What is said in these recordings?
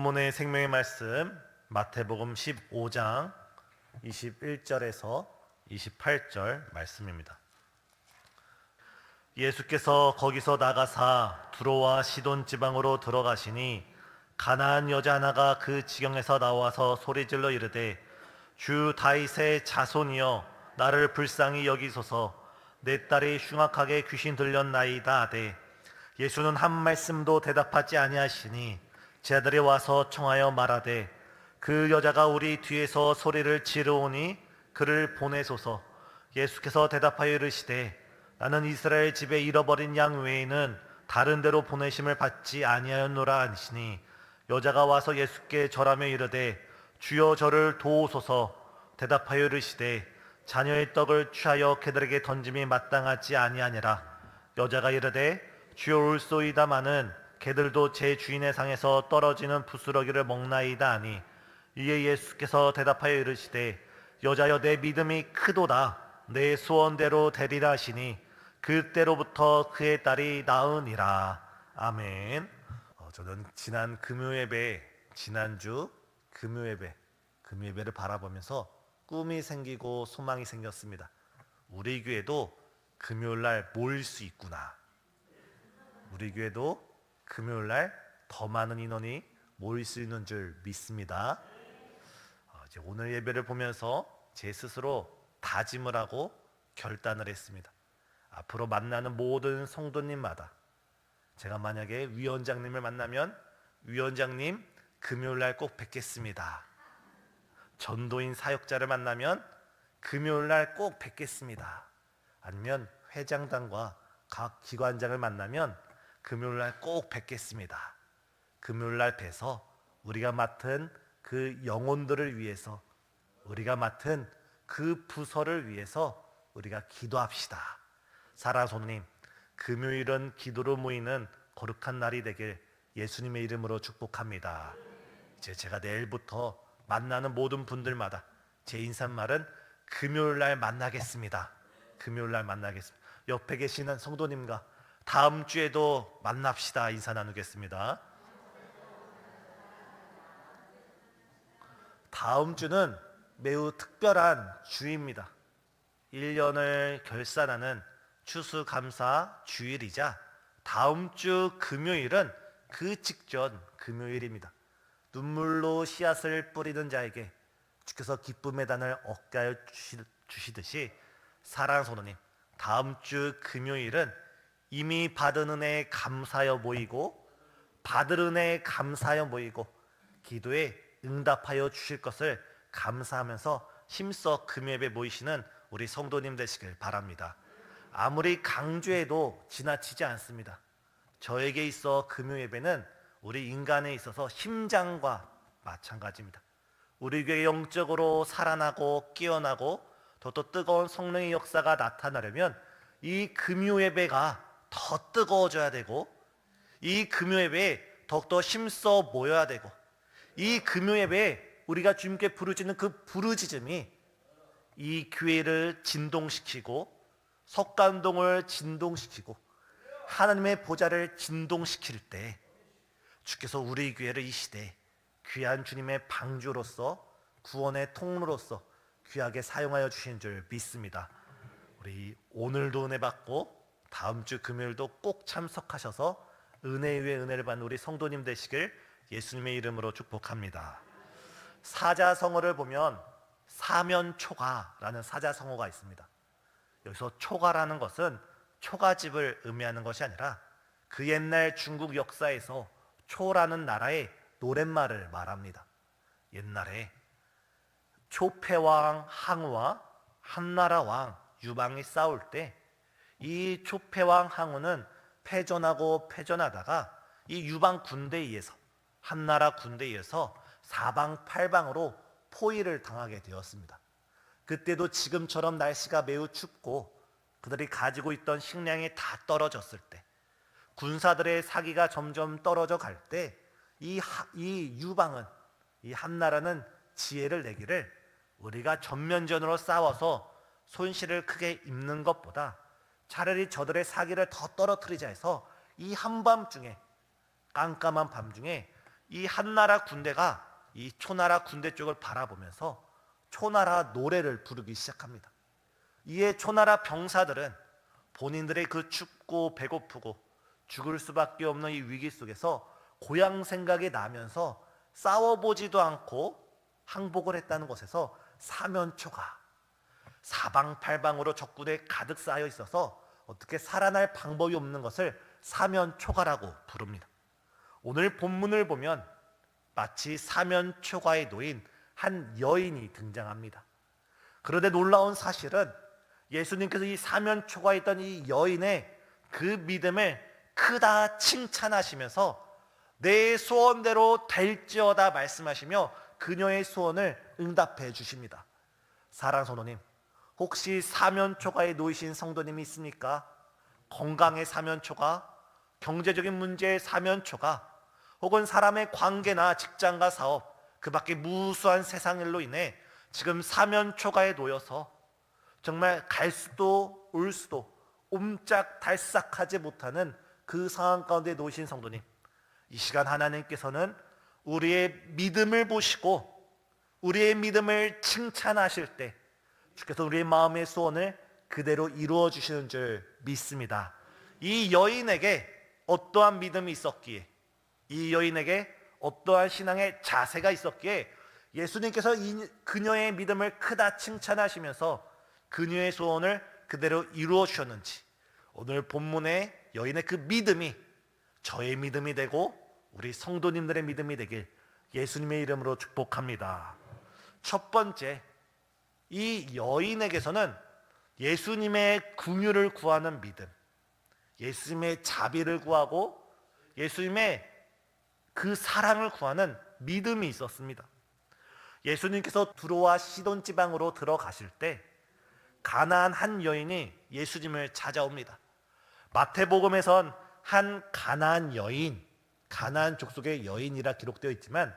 본문의 생명의 말씀 마태복음 15장 21절에서 28절 말씀입니다. 예수께서 거기서 나가사 두로와 시돈 지방으로 들어가시니 가나안 여자 하나가 그 지경에서 나와서 소리질러 이르되 주 다윗의 자손이여 나를 불쌍히 여기소서 내 딸이 흉악하게 귀신 들렸나이다 하되 예수는 한 말씀도 대답하지 아니하시니 제자들이 와서 청하여 말하되 그 여자가 우리 뒤에서 소리를 지르오니 그를 보내소서. 예수께서 대답하여 이르시되 나는 이스라엘 집에 잃어버린 양 외에는 다른 데로 보내심을 받지 아니하였노라 하시니 여자가 와서 예수께 절하며 이르되 주여 저를 도우소서. 대답하여 이르시되 자녀의 떡을 취하여 그들에게 던짐이 마땅하지 아니하니라. 여자가 이르되 주여 올소이다마는 개들도 제 주인의 상에서 떨어지는 부스러기를 먹나이다 하니 이에 예수께서 대답하여 이르시되 여자여 내 믿음이 크도다 내 소원대로 되리라 하시니 그때로부터 그의 딸이 나으니라. 아멘. 저는 지난 지난주 금요예배를 바라보면서 꿈이 생기고 소망이 생겼습니다. 우리 교회도 금요일날 모일 수 있구나. 우리 교회도 금요일날 더 많은 인원이 모일 수 있는 줄 믿습니다. 이제 오늘 예배를 보면서 제 스스로 다짐을 하고 결단을 했습니다. 앞으로 만나는 모든 성도님마다 제가 만약에 위원장님을 만나면 위원장님 금요일날 꼭 뵙겠습니다. 전도인 사역자를 만나면 금요일날 꼭 뵙겠습니다. 아니면 회장단과 각 기관장을 만나면 금요일날 꼭 뵙겠습니다. 금요일날 뵈서 우리가 맡은 그 영혼들을 위해서, 우리가 맡은 그 부서를 위해서 우리가 기도합시다. 사랑하는 성도님, 금요일은 기도로 모이는 거룩한 날이 되길 예수님의 이름으로 축복합니다. 이제 제가 내일부터 만나는 모든 분들마다 제 인사말은 금요일날 만나겠습니다. 금요일날 만나겠습니다. 옆에 계시는 성도님과 다음 주에도 만납시다. 인사 나누겠습니다. 다음 주는 매우 특별한 주입니다. 1년을 결산하는 추수감사 주일이자 다음 주 금요일은 그 직전 금요일입니다. 눈물로 씨앗을 뿌리는 자에게 주께서 기쁨의 단을 얻게 하여 주시듯이 사랑하는 성도님, 다음 주 금요일은 이미 받은 은혜에 감사하여 모이고 받을 은혜에 감사하여 모이고 기도에 응답하여 주실 것을 감사하면서 힘써 금요예배 모이시는 우리 성도님 되시길 바랍니다. 아무리 강조해도 지나치지 않습니다. 저에게 있어 금요예배는 우리 인간에 있어서 심장과 마찬가지입니다. 우리 교회 영적으로 살아나고 깨어나고 더 뜨거운 성령의 역사가 나타나려면 이 금요예배가 더 뜨거워져야 되고 이 금요예배에 더욱더 힘써 모여야 되고 이 금요예배에 우리가 주님께 부르짖는 그 부르짖음이 이 교회를 진동시키고 석가운동을 진동시키고 하나님의 보좌를 진동시킬 때 주께서 우리 교회를 이 시대에 귀한 주님의 방주로서 구원의 통로로서 귀하게 사용하여 주신 줄 믿습니다. 우리 오늘도 은혜 받고 다음 주 금요일도 꼭 참석하셔서 은혜 위에 은혜를 받는 우리 성도님 되시길 예수님의 이름으로 축복합니다. 사자성어를 보면 사면초가라는 사자성어가 있습니다. 여기서 초가라는 것은 초가집을 의미하는 것이 아니라 그 옛날 중국 역사에서 초라는 나라의 노랫말을 말합니다. 옛날에 초패왕 항우와 한나라 왕 유방이 싸울 때 이 초패왕 항우는 패전하다가 이 유방 군대에 의해서 한나라 군대에 의해서 사방팔방으로 포위를 당하게 되었습니다. 그때도 지금처럼 날씨가 매우 춥고 그들이 가지고 있던 식량이 다 떨어졌을 때 군사들의 사기가 점점 떨어져 갈 때 이 유방은 이 한나라는 지혜를 내기를 우리가 전면전으로 싸워서 손실을 크게 입는 것보다 차라리 저들의 사기를 더 떨어뜨리자 해서 이 한밤중에 깜깜한 밤중에 이 한나라 군대가 이 초나라 군대 쪽을 바라보면서 초나라 노래를 부르기 시작합니다. 이에 초나라 병사들은 본인들의 그 춥고 배고프고 죽을 수밖에 없는 이 위기 속에서 고향 생각이 나면서 싸워보지도 않고 항복을 했다는 것에서 사면초가 사방팔방으로 적군에 가득 쌓여 있어서 어떻게 살아날 방법이 없는 것을 사면초가라고 부릅니다. 오늘 본문을 보면 마치 사면초가에 놓인 한 여인이 등장합니다. 그런데 놀라운 사실은 예수님께서 이 사면초가에 있던 이 여인의 그 믿음을 크다 칭찬하시면서 내 소원대로 될지어다 말씀하시며 그녀의 소원을 응답해 주십니다. 사랑하는 성도님, 혹시 사면초가에 놓이신 성도님이 있습니까? 건강의 사면초가, 경제적인 문제의 사면초가, 혹은 사람의 관계나 직장과 사업, 그 밖에 무수한 세상 일로 인해 지금 사면초가에 놓여서 정말 갈 수도 올 수도 옴짝달싹하지 못하는 그 상황 가운데 놓이신 성도님, 이 시간 하나님께서는 우리의 믿음을 보시고 우리의 믿음을 칭찬하실 때 주께서 우리의 마음의 소원을 그대로 이루어 주시는 줄 믿습니다. 이 여인에게 어떠한 믿음이 있었기에, 이 여인에게 어떠한 신앙의 자세가 있었기에 예수님께서 그녀의 믿음을 크다 칭찬하시면서 그녀의 소원을 그대로 이루어 주셨는지, 오늘 본문의 여인의 그 믿음이 저의 믿음이 되고 우리 성도님들의 믿음이 되길 예수님의 이름으로 축복합니다. 첫 번째, 이 여인에게서는 예수님의 긍휼을 구하는 믿음, 예수님의 자비를 구하고 예수님의 그 사랑을 구하는 믿음이 있었습니다. 예수님께서 두로와 시돈 지방으로 들어가실 때 가나안 한 여인이 예수님을 찾아옵니다. 마태복음에선 한 가나안 여인, 가나안 족속의 여인이라 기록되어 있지만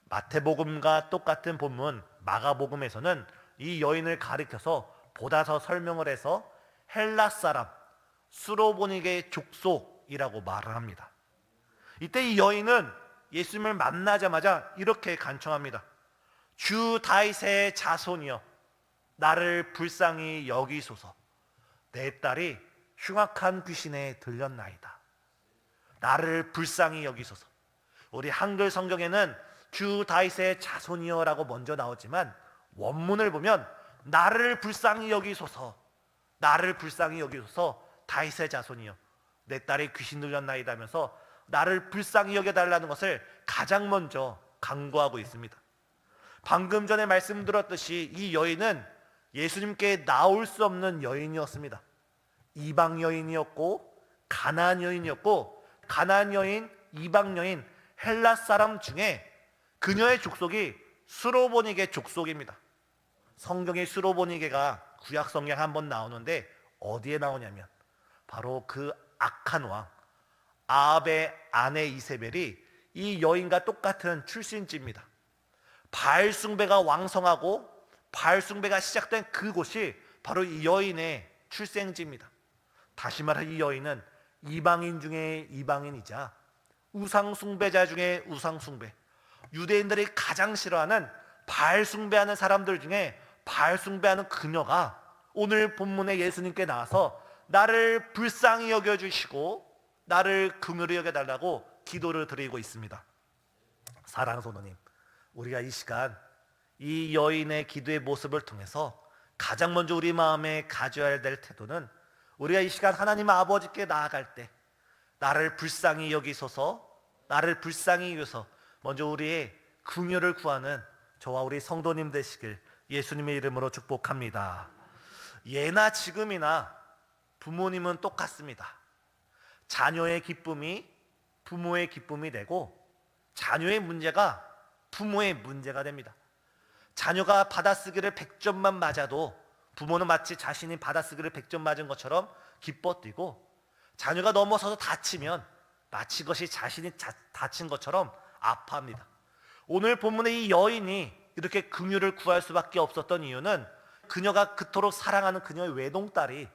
마태복음과 똑같은 본문 마가복음에서는 이 여인을 가리켜서 보다 더 설명을 해서 헬라 사람 수로보니게 족속이라고 말을 합니다. 이때 이 여인은 예수님을 만나자마자 이렇게 간청합니다. 주 다윗의 자손이여 나를 불쌍히 여기소서. 내 딸이 흉악한 귀신에 들렸나이다. 나를 불쌍히 여기소서. 우리 한글 성경에는 주 다윗의 자손이여라고 먼저 나오지만 원문을 보면 나를 불쌍히 여기소서, 나를 불쌍히 여기소서, 다윗의 자손이여 내 딸이 귀신 들렸나이다 하면서 나를 불쌍히 여겨달라는 것을 가장 먼저 강구하고 있습니다. 방금 전에 말씀드렸듯이 이 여인은 예수님께 나올 수 없는 여인이었습니다. 이방 여인이었고 가나안 여인이었고, 가나안 여인, 이방 여인, 헬라 사람 중에 그녀의 족속이 수로보니게 족속입니다. 성경의 수로보니게가 구약 성경에 한번 나오는데 어디에 나오냐면 바로 그 악한 왕 아합의 아내 이세벨이 이 여인과 똑같은 출신지입니다. 바알 숭배가 왕성하고 바알 숭배가 시작된 그곳이 바로 이 여인의 출생지입니다. 다시 말해 이 여인은 이방인 중에 이방인이자 우상 숭배자 중에 우상 숭배, 유대인들이 가장 싫어하는 바알 숭배하는 사람들 중에 바알 숭배하는 그녀가 오늘 본문에 예수님께 나와서 나를 불쌍히 여겨주시고 나를 긍휼히 여겨달라고 기도를 드리고 있습니다. 사랑하는 성도님, 우리가 이 시간 이 여인의 기도의 모습을 통해서 가장 먼저 우리 마음에 가져야 될 태도는, 우리가 이 시간 하나님 아버지께 나아갈 때 나를 불쌍히 여기소서, 나를 불쌍히 여기소서 먼저 우리의 긍휼을 구하는 저와 우리 성도님 되시길 예수님의 이름으로 축복합니다. 예나 지금이나 부모님은 똑같습니다. 자녀의 기쁨이 부모의 기쁨이 되고 자녀의 문제가 부모의 문제가 됩니다. 자녀가 받아쓰기를 100점만 맞아도 부모는 마치 자신이 받아쓰기를 100점 맞은 것처럼 기뻐 뛰고, 자녀가 넘어서서 다치면 마치 그것이 자신이 다친 것처럼 아파합니다. 오늘 본문의 이 여인이 이렇게 긍휼을 구할 수밖에 없었던 이유는 그녀가 그토록 사랑하는 그녀의 외동딸이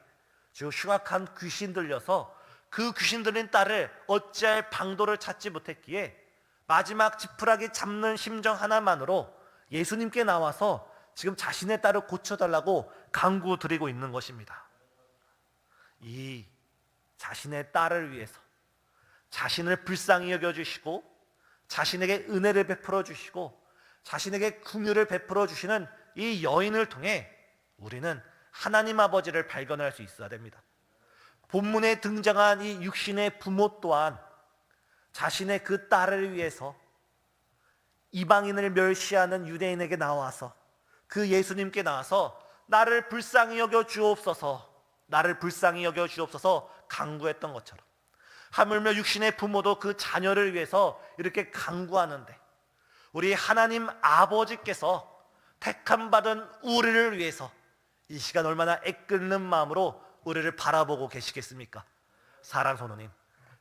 즉 흉악한 귀신 들려서 그 귀신 들린 딸을 어찌할 방도를 찾지 못했기에 마지막 지푸라기 잡는 심정 하나만으로 예수님께 나와서 지금 자신의 딸을 고쳐달라고 간구드리고 있는 것입니다. 이 자신의 딸을 위해서 자신을 불쌍히 여겨주시고 자신에게 은혜를 베풀어 주시고 자신에게 긍휼을 베풀어 주시는 이 여인을 통해 우리는 하나님 아버지를 발견할 수 있어야 됩니다. 본문에 등장한 이 육신의 부모 또한 자신의 그 딸을 위해서 이방인을 멸시하는 유대인에게 나와서 그 예수님께 나와서 나를 불쌍히 여겨 주옵소서, 나를 불쌍히 여겨 주옵소서 간구했던 것처럼, 하물며 육신의 부모도 그 자녀를 위해서 이렇게 간구하는데 우리 하나님 아버지께서 택함 받은 우리를 위해서 이 시간 얼마나 애끓는 마음으로 우리를 바라보고 계시겠습니까? 사랑하는 성도님,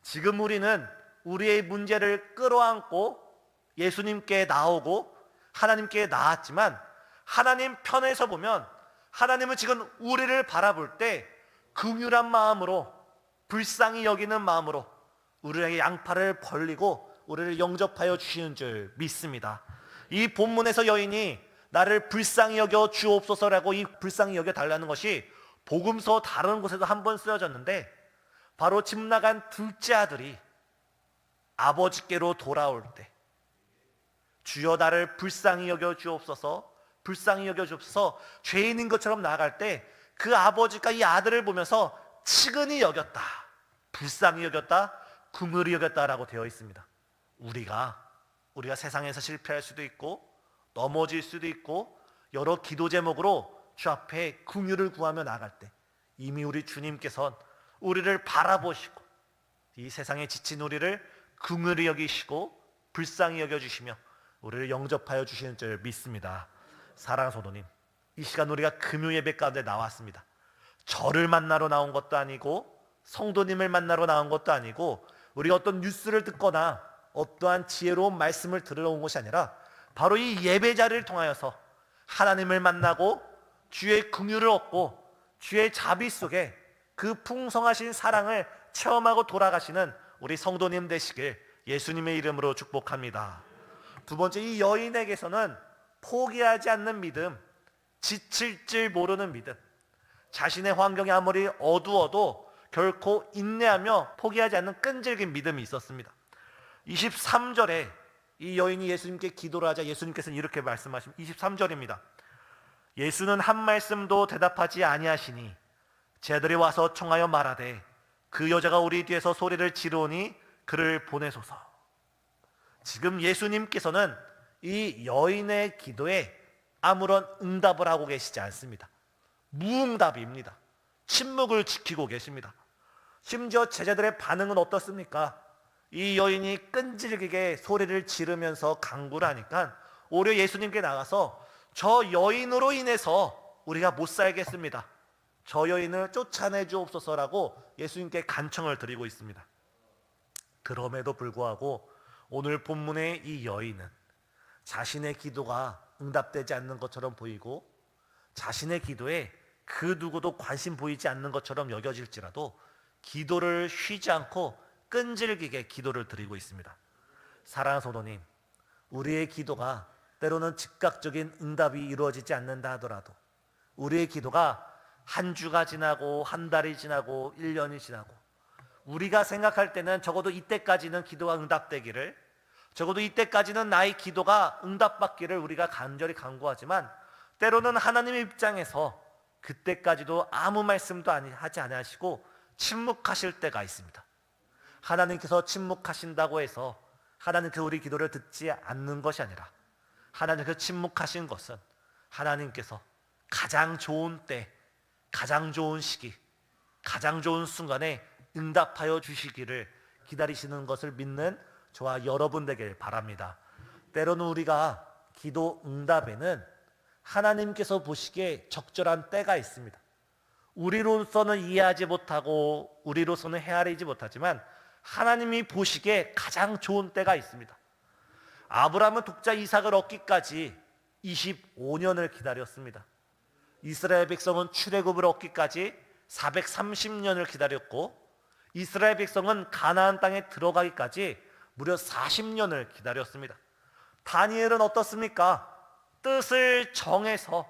지금 우리는 우리의 문제를 끌어안고 예수님께 나오고 하나님께 나왔지만, 하나님 편에서 보면 하나님은 지금 우리를 바라볼 때 긍휼한 마음으로, 불쌍히 여기는 마음으로 우리에게 양팔을 벌리고 우리를 영접하여 주시는 줄 믿습니다. 이 본문에서 여인이 나를 불쌍히 여겨 주옵소서라고 이 불쌍히 여겨 달라는 것이 복음서 다른 곳에도 한번 쓰여졌는데, 바로 집 나간 둘째 아들이 아버지께로 돌아올 때 주여 나를 불쌍히 여겨 주옵소서, 불쌍히 여겨 주옵소서 죄인인 것처럼 나아갈 때 그 아버지가 이 아들을 보면서 측은히 여겼다, 불쌍히 여겼다, 긍휼히 여겼다라고 되어 있습니다. 우리가 세상에서 실패할 수도 있고 넘어질 수도 있고 여러 기도 제목으로 주 앞에 긍휼을 구하며 나갈 때 이미 우리 주님께서는 우리를 바라보시고 이 세상에 지친 우리를 긍휼히 여기시고 불쌍히 여겨주시며 우리를 영접하여 주시는 줄 믿습니다. 사랑하는 성도님, 이 시간 우리가 금요 예배 가운데 나왔습니다. 저를 만나러 나온 것도 아니고 성도님을 만나러 나온 것도 아니고 우리가 어떤 뉴스를 듣거나 어떠한 지혜로운 말씀을 들으러 온 것이 아니라 바로 이 예배 자리를 통하여서 하나님을 만나고 주의 긍휼을 얻고 주의 자비 속에 그 풍성하신 사랑을 체험하고 돌아가시는 우리 성도님 되시길 예수님의 이름으로 축복합니다. 두 번째, 이 여인에게서는 포기하지 않는 믿음, 지칠 줄 모르는 믿음, 자신의 환경이 아무리 어두워도 결코 인내하며 포기하지 않는 끈질긴 믿음이 있었습니다. 23절에 이 여인이 예수님께 기도를 하자 예수님께서는 이렇게 말씀하십니다. 23절입니다. 예수는 한 말씀도 대답하지 아니하시니 제자들이 와서 청하여 말하되 그 여자가 우리 뒤에서 소리를 지르오니 그를 보내소서. 지금 예수님께서는 이 여인의 기도에 아무런 응답을 하고 계시지 않습니다. 무응답입니다. 침묵을 지키고 계십니다. 심지어 제자들의 반응은 어떻습니까? 이 여인이 끈질기게 소리를 지르면서 간구를 하니까 오히려 예수님께 나가서 저 여인으로 인해서 우리가 못 살겠습니다, 저 여인을 쫓아내 주옵소서라고 예수님께 간청을 드리고 있습니다. 그럼에도 불구하고 오늘 본문의 이 여인은 자신의 기도가 응답되지 않는 것처럼 보이고 자신의 기도에 그 누구도 관심 보이지 않는 것처럼 여겨질지라도 기도를 쉬지 않고 끈질기게 기도를 드리고 있습니다. 사랑하는 성도님, 우리의 기도가 때로는 즉각적인 응답이 이루어지지 않는다 하더라도 우리의 기도가 한 주가 지나고 한 달이 지나고 1년이 지나고 우리가 생각할 때는 적어도 이때까지는 기도가 응답되기를, 적어도 이때까지는 나의 기도가 응답받기를 우리가 간절히 간구하지만 때로는 하나님의 입장에서 그때까지도 아무 말씀도 하지 않으시고 침묵하실 때가 있습니다. 하나님께서 침묵하신다고 해서 하나님께서 우리 기도를 듣지 않는 것이 아니라 하나님께서 침묵하신 것은 하나님께서 가장 좋은 때, 가장 좋은 시기, 가장 좋은 순간에 응답하여 주시기를 기다리시는 것을 믿는 저와 여러분 되길 바랍니다. 때로는 우리가 기도 응답에는 하나님께서 보시기에 적절한 때가 있습니다. 우리로서는 이해하지 못하고 우리로서는 헤아리지 못하지만 하나님이 보시기에 가장 좋은 때가 있습니다. 아브라함은 독자 이삭을 얻기까지 25년을 기다렸습니다. 이스라엘 백성은 출애굽을 얻기까지 430년을 기다렸고 이스라엘 백성은 가나안 땅에 들어가기까지 무려 40년을 기다렸습니다. 다니엘은 어떻습니까? 뜻을 정해서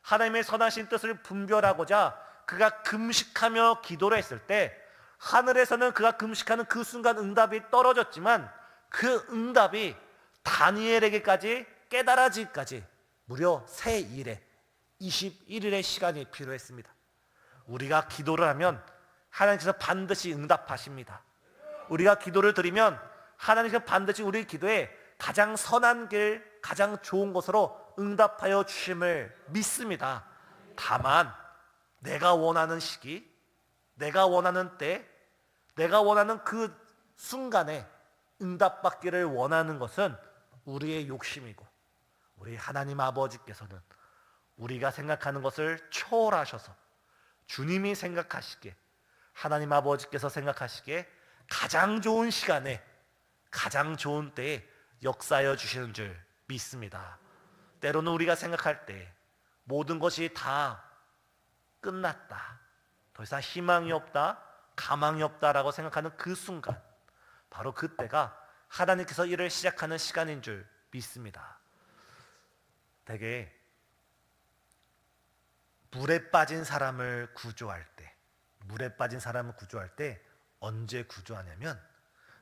하나님의 선하신 뜻을 분별하고자 그가 금식하며 기도를 했을 때 하늘에서는 그가 금식하는 그 순간 응답이 떨어졌지만 그 응답이 다니엘에게까지 깨달아지기까지 무려 새 일에 21일의 시간이 필요했습니다. 우리가 기도를 하면 하나님께서 반드시 응답하십니다. 우리가 기도를 드리면 하나님께서 반드시 우리 기도에 가장 선한 길, 가장 좋은 것으로 응답하여 주심을 믿습니다. 다만 내가 원하는 시기, 내가 원하는 때, 내가 원하는 그 순간에 응답받기를 원하는 것은 우리의 욕심이고 우리 하나님 아버지께서는 우리가 생각하는 것을 초월하셔서 주님이 생각하시기에, 하나님 아버지께서 생각하시기에 가장 좋은 시간에 가장 좋은 때에 역사하여 주시는 줄 믿습니다. 때로는 우리가 생각할 때 모든 것이 다 끝났다, 더 이상 희망이 없다, 가망이 없다라고 생각하는 그 순간, 바로 그때가 하나님께서 일을 시작하는 시간인 줄 믿습니다. 대개 물에 빠진 사람을 구조할 때 언제 구조하냐면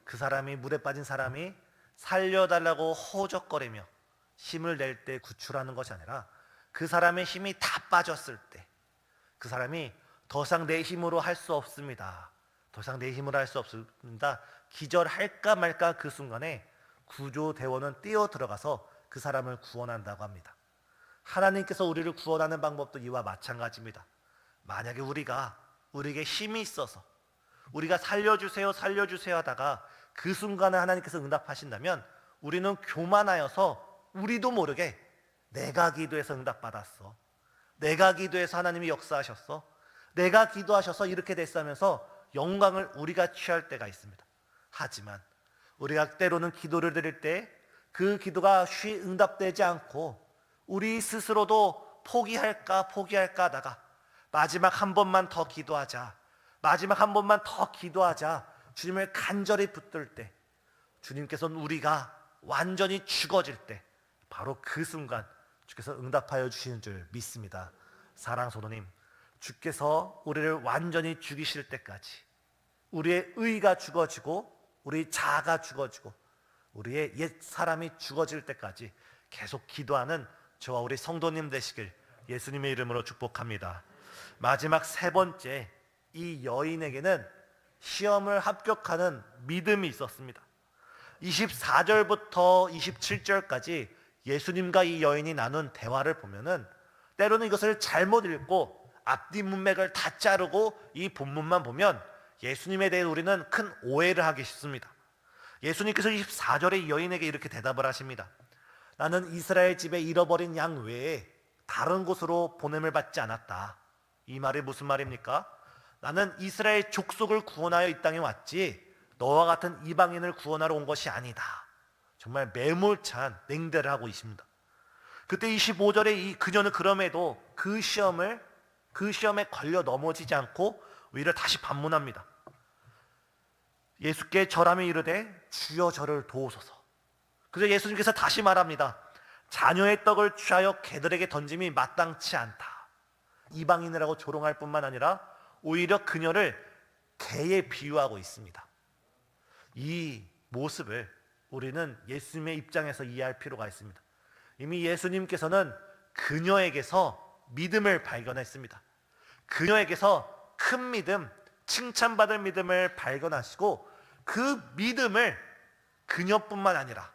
그 사람이, 물에 빠진 사람이 살려달라고 허우적거리며 힘을 낼 때 구출하는 것이 아니라 그 사람의 힘이 다 빠졌을 때, 그 사람이 더 이상 내 힘으로 할 수 없습니다, 기절할까 말까 그 순간에 구조대원은 뛰어 들어가서 그 사람을 구원한다고 합니다. 하나님께서 우리를 구원하는 방법도 이와 마찬가지입니다. 만약에 우리에게 힘이 있어서 우리가 살려주세요 하다가 그 순간에 하나님께서 응답하신다면 우리는 교만하여서 우리도 모르게 내가 기도해서 응답받았어, 내가 기도해서 하나님이 역사하셨어, 내가 기도하셔서 이렇게 됐으면서 영광을 우리가 취할 때가 있습니다. 하지만 우리가 때로는 기도를 드릴 때 그 기도가 쉬 응답되지 않고 우리 스스로도 포기할까 하다가 마지막 한 번만 더 기도하자, 주님을 간절히 붙들 때, 주님께서는 우리가 완전히 죽어질 때 바로 그 순간 주께서 응답하여 주시는 줄 믿습니다. 사랑하는 성도님, 주께서 우리를 완전히 죽이실 때까지, 우리의 의가 죽어지고 우리 자아가 죽어지고 우리의 옛 사람이 죽어질 때까지 계속 기도하는 저와 우리 성도님 되시길 예수님의 이름으로 축복합니다. 마지막 세 번째, 이 여인에게는 시험을 합격하는 믿음이 있었습니다. 24절부터 27절까지 예수님과 이 여인이 나눈 대화를 보면은 때로는 이것을 잘못 읽고 앞뒤 문맥을 다 자르고 이 본문만 보면 예수님에 대해 우리는 큰 오해를 하기 쉽습니다. 예수님께서 24절에 이 여인에게 이렇게 대답을 하십니다. 나는 이스라엘 집에 잃어버린 양 외에 다른 곳으로 보냄을 받지 않았다. 이 말이 무슨 말입니까? 나는 이스라엘 족속을 구원하여 이 땅에 왔지 너와 같은 이방인을 구원하러 온 것이 아니다. 정말 매몰찬 맹대를 하고 있습니다. 그때 25절에 그녀는 그럼에도 그 시험에 걸려 넘어지지 않고 오히려 다시 반문합니다. 예수께 절하며 이르되 주여 저를 도우소서. 그래서 예수님께서 다시 말합니다. 자녀의 떡을 취하여 개들에게 던짐이 마땅치 않다. 이방인이라고 조롱할 뿐만 아니라 오히려 그녀를 개에 비유하고 있습니다. 이 모습을 우리는 예수님의 입장에서 이해할 필요가 있습니다. 이미 예수님께서는 그녀에게서 믿음을 발견했습니다. 그녀에게서 큰 믿음, 칭찬받을 믿음을 발견하시고 그 믿음을 그녀뿐만 아니라,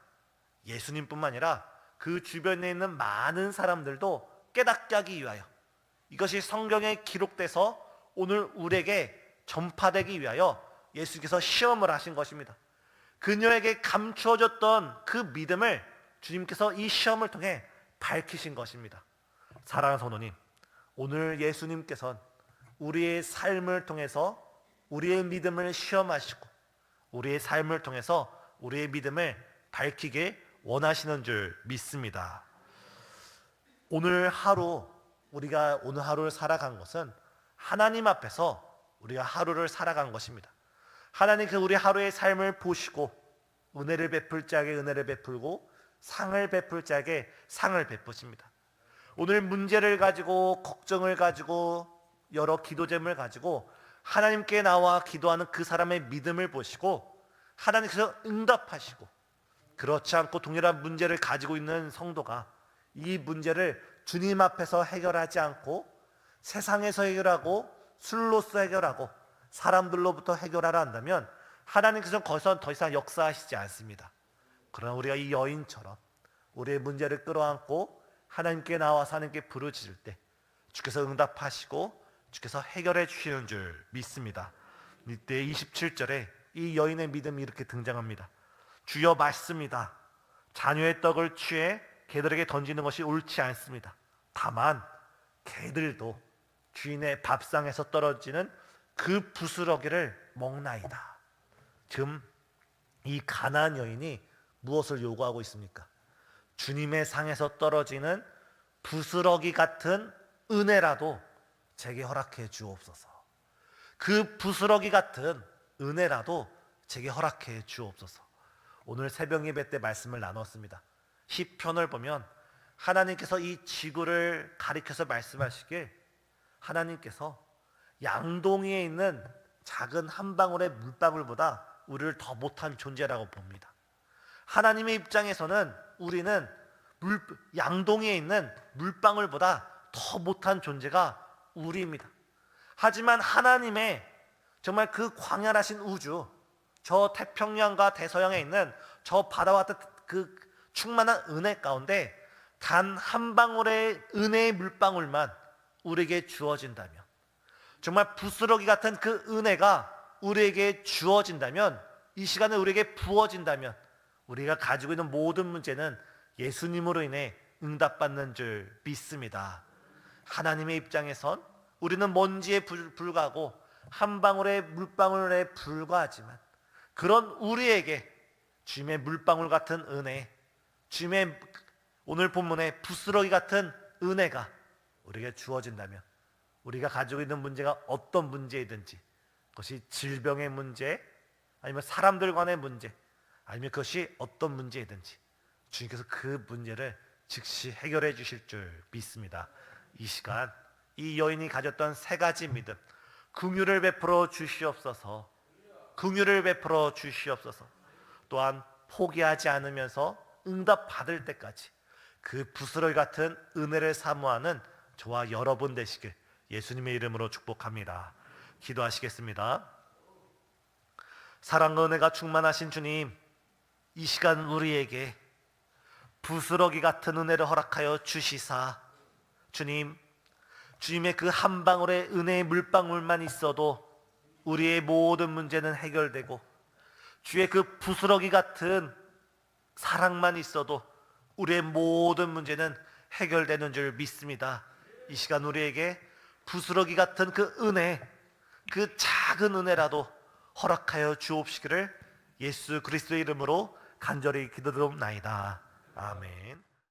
예수님뿐만 아니라 그 주변에 있는 많은 사람들도 깨닫게 하기 위하여, 이것이 성경에 기록돼서 오늘 우리에게 전파되기 위하여 예수께서 시험을 하신 것입니다. 그녀에게 감추어졌던 그 믿음을 주님께서 이 시험을 통해 밝히신 것입니다. 사랑하는 성도님, 오늘 예수님께서는 우리의 삶을 통해서 우리의 믿음을 시험하시고 우리의 삶을 통해서 우리의 믿음을 밝히게 원하시는 줄 믿습니다. 우리가 오늘 하루를 살아간 것은 하나님 앞에서 우리가 하루를 살아간 것입니다. 하나님께서 우리 하루의 삶을 보시고 은혜를 베풀 자에게 은혜를 베풀고 상을 베풀 자에게 상을 베푸십니다. 오늘 문제를 가지고 걱정을 가지고 여러 기도 제목을 가지고 하나님께 나와 기도하는 그 사람의 믿음을 보시고 하나님께서 응답하시고, 그렇지 않고 동일한 문제를 가지고 있는 성도가 이 문제를 주님 앞에서 해결하지 않고 세상에서 해결하고 술로서 해결하고 사람들로부터 해결하라 한다면 하나님께서는 거기서 더 이상 역사하시지 않습니다. 그러나 우리가 이 여인처럼 우리의 문제를 끌어안고 하나님께 나와서 하나님께 부르짖을 때 주께서 응답하시고 주께서 해결해 주시는 줄 믿습니다. 이때 27절에 이 여인의 믿음이 이렇게 등장합니다. 주여 맞습니다. 자녀의 떡을 취해 개들에게 던지는 것이 옳지 않습니다. 다만 개들도 주인의 밥상에서 떨어지는 그 부스러기를 먹나이다. 지금 이 가나안 여인이 무엇을 요구하고 있습니까? 주님의 상에서 떨어지는 부스러기 같은 은혜라도 제게 허락해 주옵소서. 그 부스러기 같은 은혜라도 제게 허락해 주옵소서. 오늘 새벽 예배 때 말씀을 나눴습니다. 시편을 보면 하나님께서 이 지구를 가리켜서 말씀하시길 하나님께서 양동이에 있는 작은 한 방울의 물방울보다 우리를 더 못한 존재라고 봅니다. 하나님의 입장에서는 우리는 양동이에 있는 물방울보다 더 못한 존재가 우리입니다. 하지만 하나님의 정말 그 광활하신 우주, 저 태평양과 대서양에 있는 저 바다와 같은 그 충만한 은혜 가운데 단 한 방울의 은혜의 물방울만 우리에게 주어진다면, 정말 부스러기 같은 그 은혜가 우리에게 주어진다면, 이 시간에 우리에게 부어진다면 우리가 가지고 있는 모든 문제는 예수님으로 인해 응답받는 줄 믿습니다. 하나님의 입장에선 우리는 먼지에 불과하고 한 방울의 물방울에 불과하지만 그런 우리에게 주님의 물방울 같은 은혜, 주님의 오늘 본문의 부스러기 같은 은혜가 우리에게 주어진다면 우리가 가지고 있는 문제가 어떤 문제이든지, 그것이 질병의 문제 아니면 사람들 간의 문제 아니면 그것이 어떤 문제이든지 주님께서 그 문제를 즉시 해결해 주실 줄 믿습니다. 이 시간 이 여인이 가졌던 세 가지 믿음, 긍휼을 베풀어 주시옵소서, 긍휼을 베풀어 주시옵소서. 또한 포기하지 않으면서 응답 받을 때까지 그 부스러기 같은 은혜를 사모하는 저와 여러분 되시길 예수님의 이름으로 축복합니다. 기도하시겠습니다. 사랑과 은혜가 충만하신 주님, 이 시간 우리에게 부스러기 같은 은혜를 허락하여 주시사 주님, 주님의 그 한 방울의 은혜의 물방울만 있어도 우리의 모든 문제는 해결되고 주의 그 부스러기 같은 사랑만 있어도 우리의 모든 문제는 해결되는 줄 믿습니다. 이 시간 우리에게 부스러기 같은 그 은혜, 그 작은 은혜라도 허락하여 주옵시기를 예수 그리스도의 이름으로 간절히 기도드리옵나이다. 아멘.